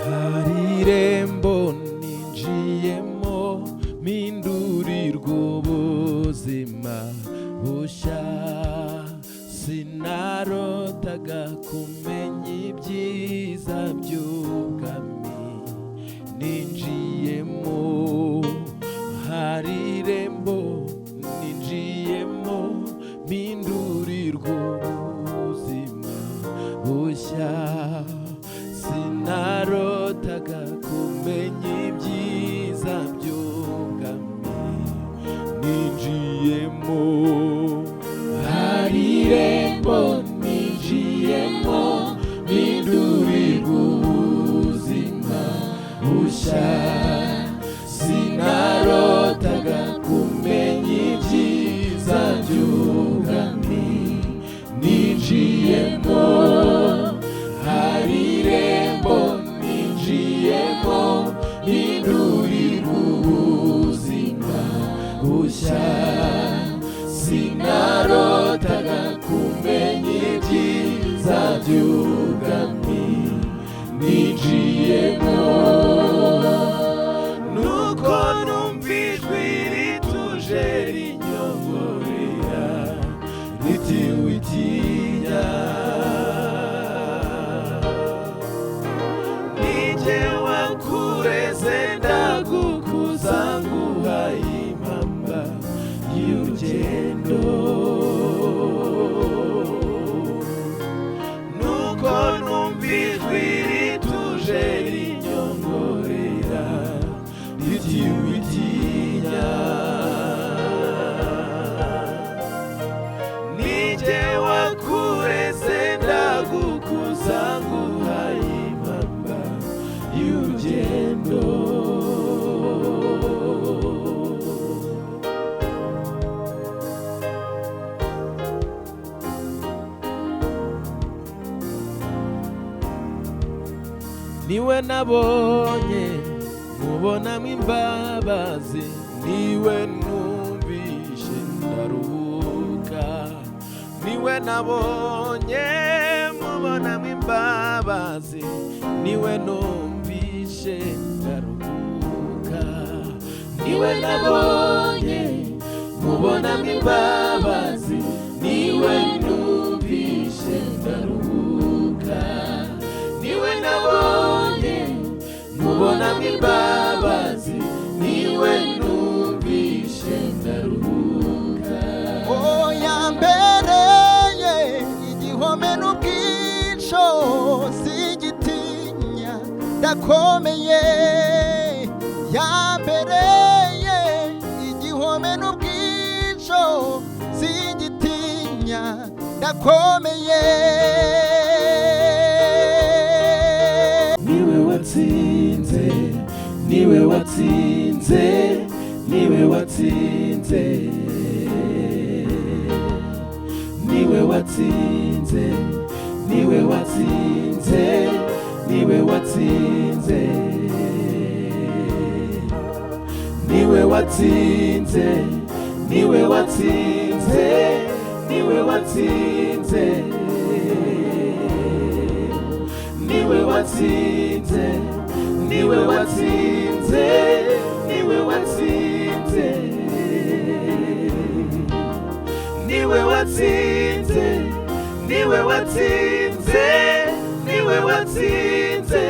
hari irembo ninjiyemo mpindurirwa ubuzima bushya sinarotaga kumenya ibyiza by'ubwami ninjiyemo hari irembo ninjiyemo mpindurirwa ubuzima bushya sinarotaga kumenya ibyiza by'ubwami ninjiyemo hari irembo ninjiyemo mpindurirwa ubuzima bushya sinarotaga kumenya ibyiza by'ubwami ninjiyemo hari irembo ninjiyemo mpindurirwa ubuzima bushya sinarotaga kumenya ibyiza by'ubwami ninjiyemo nuko numva ijwi rituje rinyongorera riti witinya nije wakureze ndagukuza nguhaye impamba y'urugendo nuko numva ijwi rituje rinyongorera riti witinya nije wakureze ndagukuza nguhaye impamba y'urugendo niwe nabonye mubonamo imbabazi niwe numvishe ndaruhuka niwe nabonye mubonamo imbabazi niwe numvishe ndaruhuka niwe nabonye mubonamo imbabazi niwe numvishe ndaruhuka niwe nabonye mubonamo imbabazi niwe numvishe ndaruhuka oya mbereye igihome n'ubwico sigitinya ndakomeye yambereye igihome n'ubwico sigitinya ndakomeye niwe watsinze niwe watsinze niwe watsinze niwe watsinze niwe watsinze niwe watsinze niwe watsinze niwe watsinze niwe watsinze niwe watsinze niwe watsinze niwe watsinze niwe watsinze niwe watsinze niwe watsinze